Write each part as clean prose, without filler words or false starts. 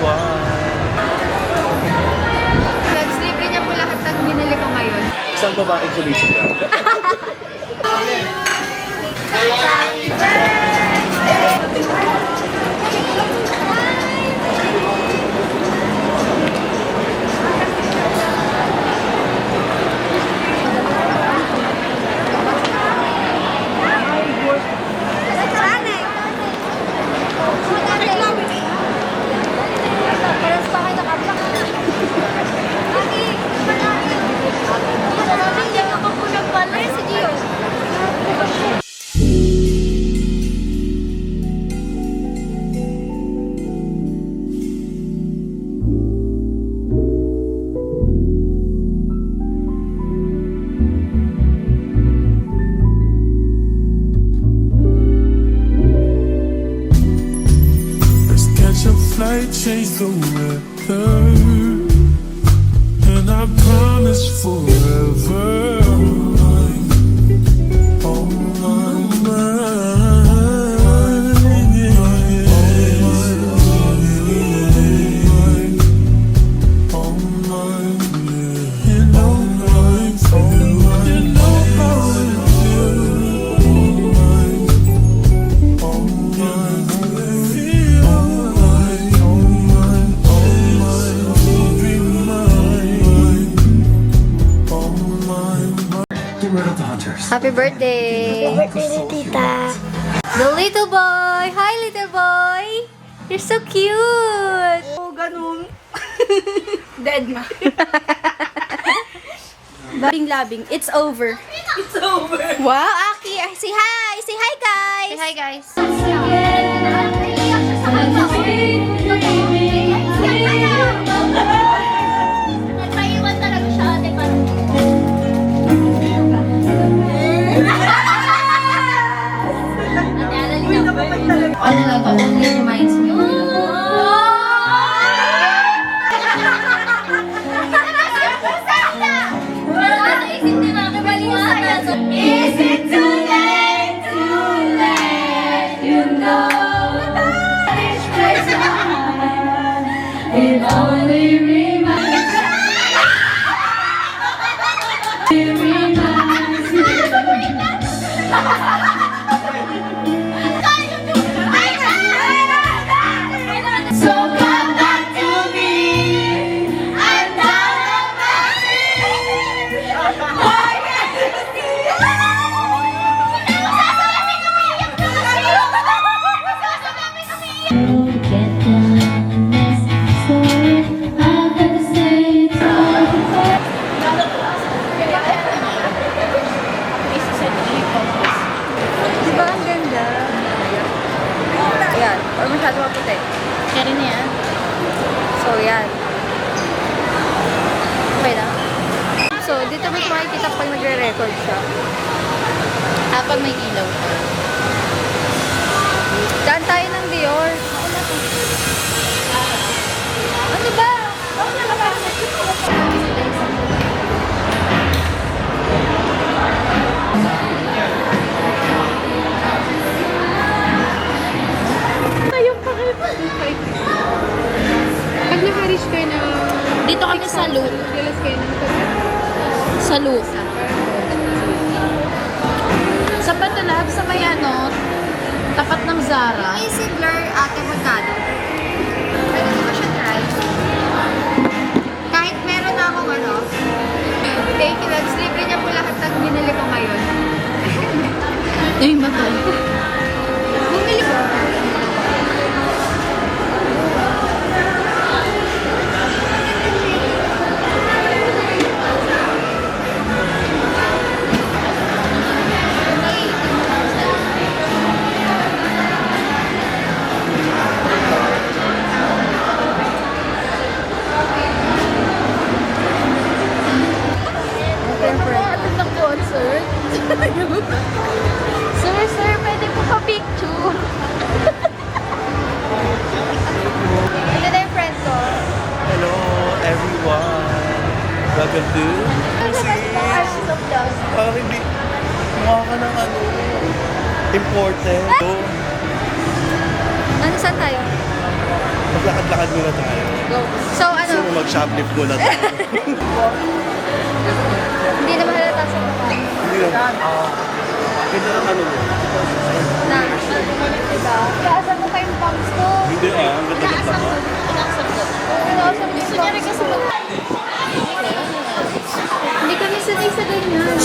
everyone! Guys, libre niya po lahat ng binili ko ngayon. Isang babaeng kulisin lang. Flight change the weather, and I promise forever. Oh Happy birthday! Happy birthday, Tita. The little boy! Hi, little boy! You're so cute! Oh, ganun. Dead na. Labing-labing. It's over. It's over. Wow, Aki! Say hi! Say hi, guys! Say hi, guys! Nagpaiwan talaga siya, ate. Ano lang to? Only reminds me of you. Is it too late to let you know? It only reminds So come back to me. I'm not Diba ang ganda? Ayan. Or masyado maputi. Kaya na yan. So, yan. Okay na. So, dito mas makikita pag nagre-record siya. Habang may ilaw. Daan tayo ng Dior. Ano ba? Pag naka-reach kayo na Dito kami sa loop. galas kayo ng Sa loop. Sa Patulab, sa may ano, tapat ng Zara. Yung easy blur, ate, magkano? Pwede ko ba siya try? Kahit meron na akong ano, thank you, Lods. Libre niya po lahat ng binili ko ngayon. Ay, matay. Bumili ko. Sir, pwede po pa-picture. Ito na yung friend ko. Hello everyone! Welcome to... Parang hindi... Mukha ka ng ano... Important. Ano, saan tayo? Maglakad-lakad muna tayo. So, ano? Gusto mo mag-shoplift muna tayo. Hindi naman halata sa mukha. Hindi lang. Ganda ng ano mo. Na, diba? Kaasan mo pa yung bangs ko. Hindi ang ganda ng tama. Kinaasam mo yung bangs ko. Hindi kami sanay sa ganyan.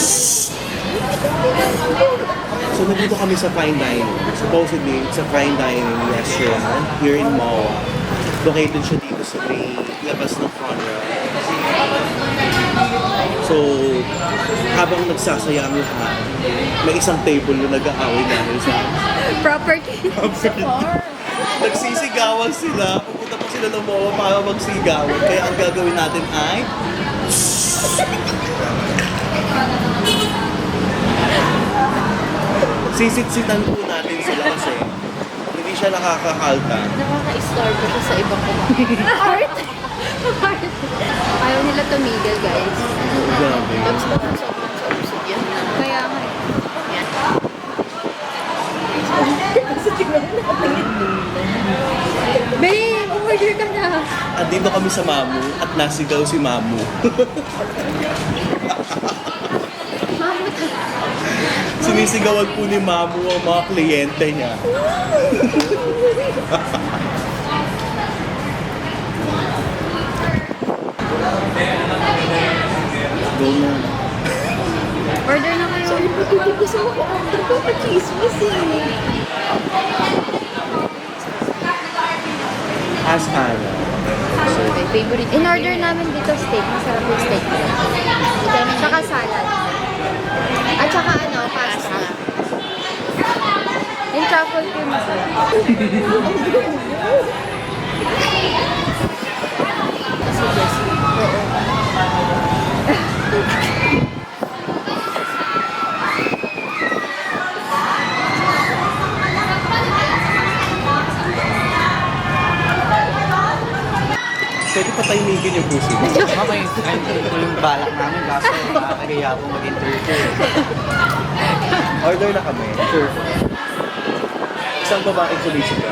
So nandito kami sa fine dining. Supposedly, it's a fine dining restaurant here in Mawa. Located siya dito sa may labas ng Conrad. So, habang nagsasaya ang lahat, may isang table na nag-aaway dahil sa Property. nagsisigawan sila. Pupunta pa sila ng Mawa para magsigawan. Kaya ang gagawin natin ay sisit-sitan po natin sila kasi hindi siya nakakakalta. Nakaka-start ko sa ibang kumain. Art? Art. Ayaw nila tumigil, guys. Grabe. Tapos baka sobrang usog yan. Kaya nga. Yan. Babe, order ka na. Andito kami sa Mamu at nasigaw si Mamu. Sinisigawan po ni Mamu ang mga kliyente niya. Go na. Order na kayo. Gusto mo ko order ko pa chismis eh. Ask Anna. My favorite. In order namin dito steak. Masarap yung steak. Tsaka salad. At saka ano, pasta. Yung truffle cream masarap. Pwede pa tahimigin yung puso mo. Mamay, ito yung balak namin kaso nakakagaya po mag-interview. Order na kami. Sure. Isang babaeng sumisip ka.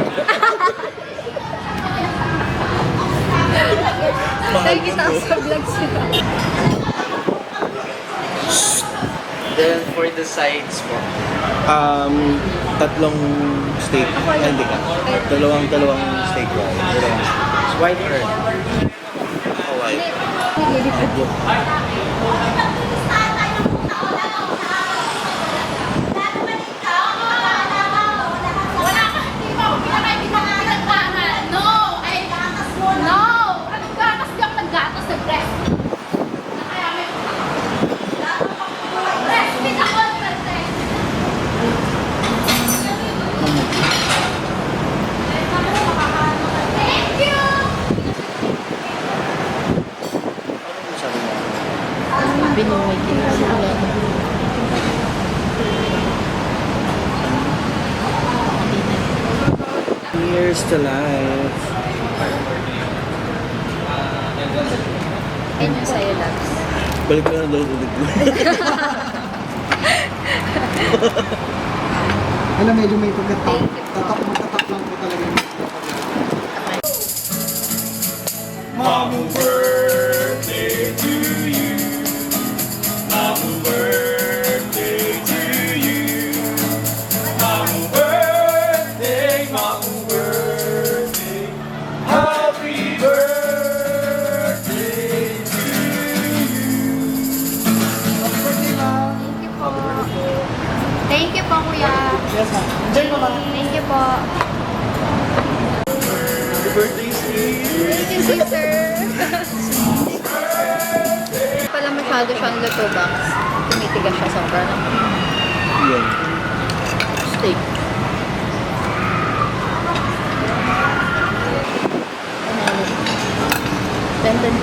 Mahal Tayo mo, kita no? sa vlogs nila. Then for the sides po, Tatlong steak. Ay, hindi ka. Dalawang steak rice. Dalawang white or Hawaii. Sabi mo. Binuhay ko yung sila. Here's to life. Yan yung sa'yo, loves. Balik ko na daw ulit. Alam, medyo may pagkatak. Thank you po. Tatak lang po talaga. Mamu birthday to you. Mamu birthday to you. Mamu birthday, Mamu birthday. Happy birthday to you. Happy birthday, Ma'am. Thank you po, kuya. Yes, ma'am. Enjoy mo, ma'am. Thank you po. Happy birthday, Steve! Thank you, sister. Pala masyado siyang luto box. Tumitigas siya sobra. Yan. Steak. Tenden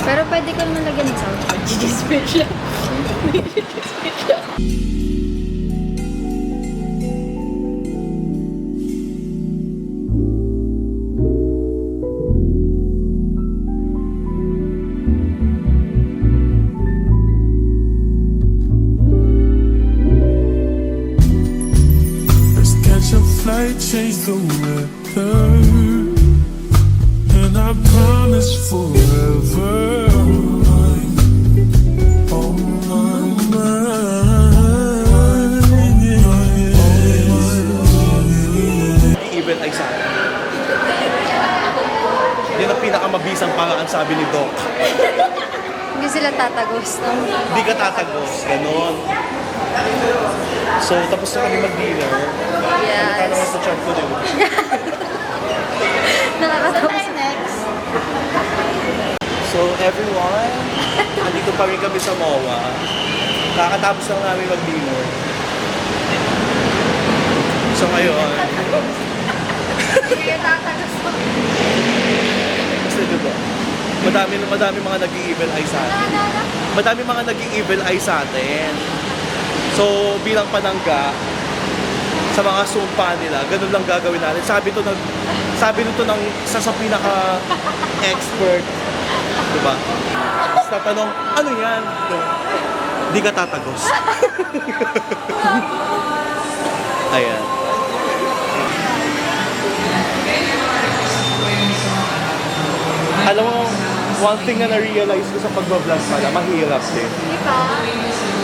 Pero pwede ko naman lagyan ng sound. Special. might change the weather, and I promise forever. Oh Even ay sa akin. Yan ang pinakamabisang paraan, sabi ni Doc. Hindi sila tatagos, no? Hindi ka tatagos, ganon. So, tapos na kami mag-dinner. Yes. Naman sa chat ko, diba? Nakakatawa. Next. So, everyone, andito pa rin kami sa MOA. Kakatapos lang namin mag-dinner. So, ngayon, Hindi tatagos. kasi diba, madami mga nag-i-evil eye sa atin. Madami mga nag-i-evil eye sa atin. So, bilang panangga, sa mga sumpa nila, ganun lang gagawin natin. Sabi nito ng isa sa pinaka-expert. Diba? Tapos tatanong, ano yan? Di ka tatagos. Ayan. Alam mo, one thing na na-realize ko sa pag-vlog pala, mahirap din. Di ba?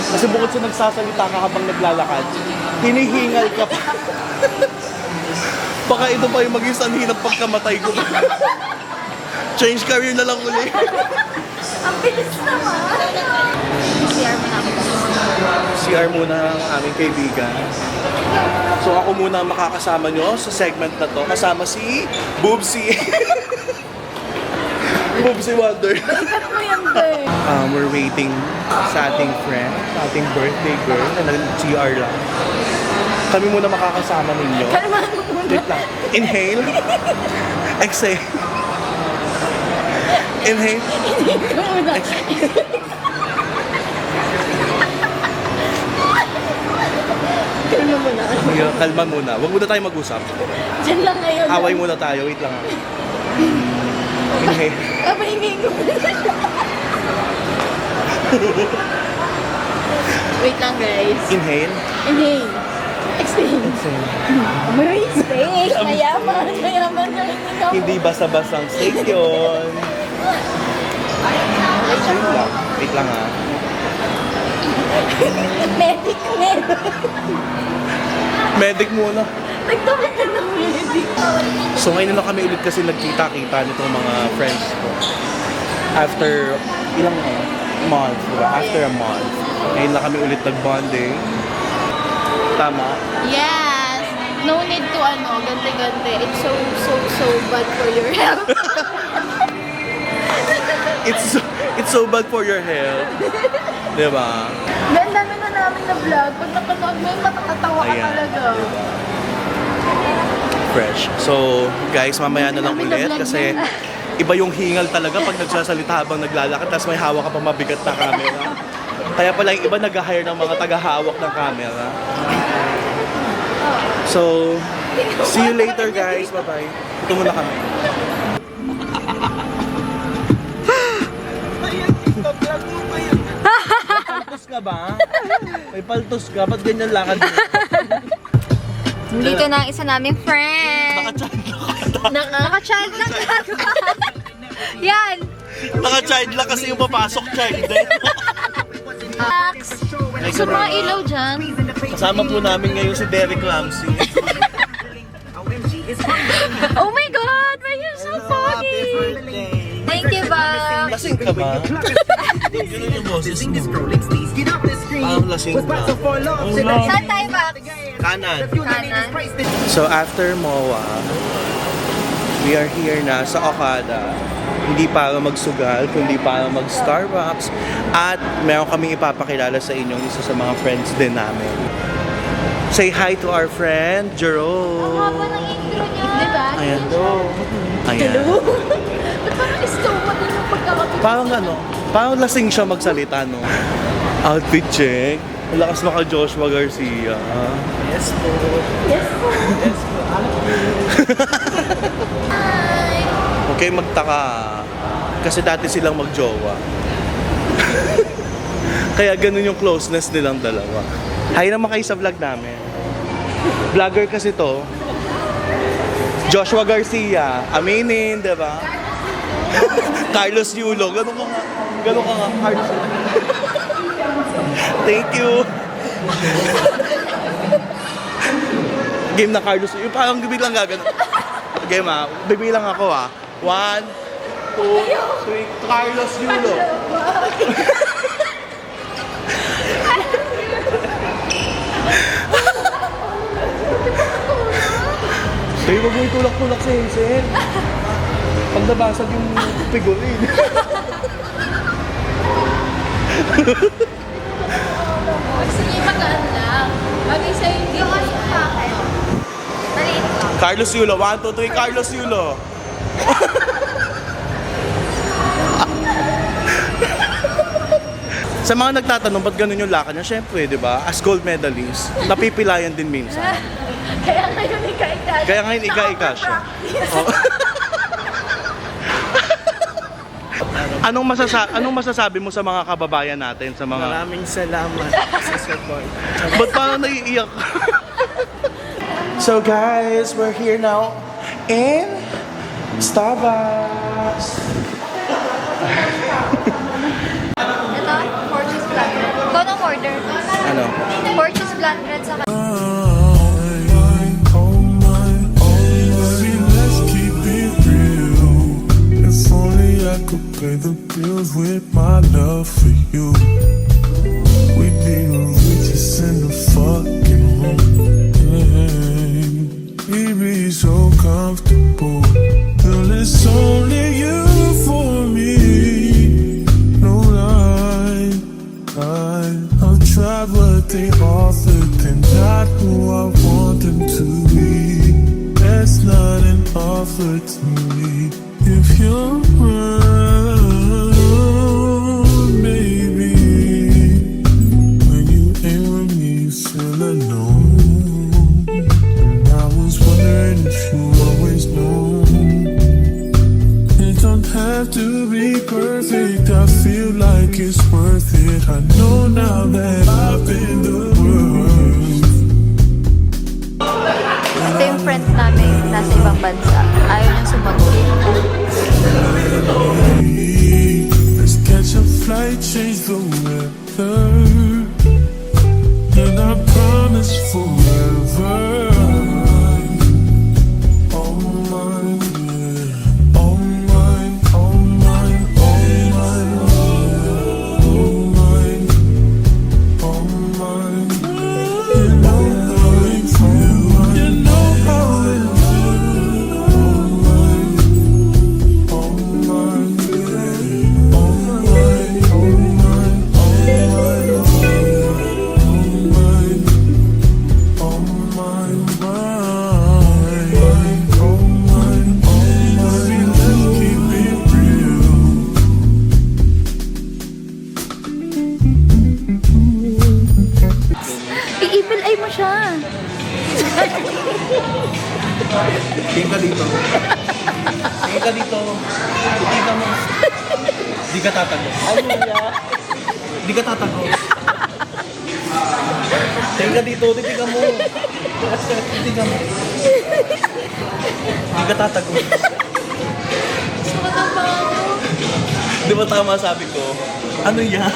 Kasi bukod sa nagsasalita ka habang naglalakad, hinihingal ka pa. Baka ito pa yung maging sanhi ng pagkamatay ko. Change career na lang uli. Ang bilis naman. CR mo na ako. CR muna ang aming kaibigan. So ako muna ang makakasama nyo sa segment na to. Kasama si Boobsy. Boobsy Wonder. We're waiting sa ating friend, sa ating birthday girl na nag-CR lang. Kami muna makakasama ninyo. Wait lang. Inhale. Exhale. Inhale. Exhale. Kalma mo na. Kalma muna. Huwag muna tayo mag-usap. Diyan lang ngayon. Away muna tayo. Wait lang. Inhale. Kapahingi ko. Wait lang, guys. Inhale. Inhale. Exhale. Exhale. May space. Mayaman. Mayaman na ikaw. Hindi basta-bastang steak yun. Wait lang ha. Medic. Medic muna. Nagdamit ka ng medic. So ngayon lang kami ulit kasi nagkita-kita nitong mga friends ko. After ilang month, diba? After a month. Ngayon lang kami ulit nag-bonding. Tama? Yes. No need to gante-gante. It's so bad for your health. It's so bad for your health. Diba? Ang dami na namin na vlog. Pag napanood mo yung matatatawa ka Ayan. talaga. Fresh. So, guys, mamaya na lang Dami na ulit vlog kasi iba yung hingal talaga pag nagsasalita habang naglalakad tapos may hawak ka pa mabigat na camera. Kaya pala yung iba nag-hire ng mga taga-hawak ng camera. So, see you later guys. Bye-bye. Ito muna kami. Paltos ka ba? May paltos ka? Ba't ganyan lakad mo? Dito na ang isa naming friend. Naka-child lang talaga. Yan. Naka-child lang kasi yung papasok child din. Max. So mga ilaw dyan. Kasama po namin ngayon si Derek Ramsey. Oh my God! Why you so foggy? Thank you, Bob. Lasing ka ba? Ganun yung boses mo. Parang lasing ka. Saan tayo, Max? Kanan. Kanan. So after MOA, we are here na sa Okada. Hindi para magsugal, kundi para mag-Starbucks. At meron kami ipapakilala sa inyo isa sa mga friends din namin. Say hi to our friend, Jerome. Haba ng intro niya. Diba? Ayan. Ayan. Ba't parang istoma din yung pagkakapit? Parang lasing siya magsalita, no? Outfit check. Ang lakas maka Joshua Garcia. Yes po. Huwag kayong magtaka. Kasi dati silang magjowa. Kaya ganun yung closeness nilang dalawa. Hi naman kayo sa vlog namin. Vlogger kasi to. Joshua Garcia, aminin, di ba? Carlos Yulo, ganun ka nga. Carlos Yulo. Thank you. Game na Carlos Yulo. Yung parang biglang gagano. Game bibilang ako 1, 2, 3, Carlos Yulo. Kaya wag mo itulak-tulak si Hazel. Pag nabasag yung figurine. Gusto niya magaan lang. Bagay sa'yo hindi ko Maliit lang. Carlos Yulo, 1, 2, 3, Carlos Yulo. Sa mga nagtatanong, ba't ganun yung lakad niya? Siyempre, di ba? As gold medalist, napipilayan din minsan. Kaya ngayon ika-ika. Kaya ngayon, ika-ika siya. Oh. Anong masasabi mo sa mga kababayan natin? Sa mga... Maraming salamat sa support. Ba't parang naiiyak? So guys, we're here now in Starbucks. Ito, Portuguese Black Bread. Ikaw nang order. Ano? Portuguese Black Bread sa See, let's keep it real. If only I could pay the bills with my love for you. We'd be the richest in the fucking room. We'd be so comfortable till it's only you for me. No lie, I've tried what they offered, they're not who I want them to be. That's not an offer to me. If you're around, baby, when you ain't with me, you feel alone. And I was wondering if you always know. It don't have to be perfect, I feel like it's worth it. I know now that I've been the worst. Ito yung friend namin nasa ibang bansa. Ayaw niyang sumagot. Let's catch a flight, change the weather, and I promise forever. Oh my, yeah. Oh my, oh my, oh my, oh my, oh my, yeah. You know how it feels. You know how it feels. Oh my, yeah. Oh my, oh my, oh my, oh my, let's keep it real. I-evil eye mo siya. Tingin ka dito. Tingin ka dito. Tingin ka mo. Di ka tatago. Ano ya? Di ka tatago. Tingin ka dito. Tingin ka mo. Tingin ka mo. Di ka tatago. Di ba tama sabi ko? Ano yan?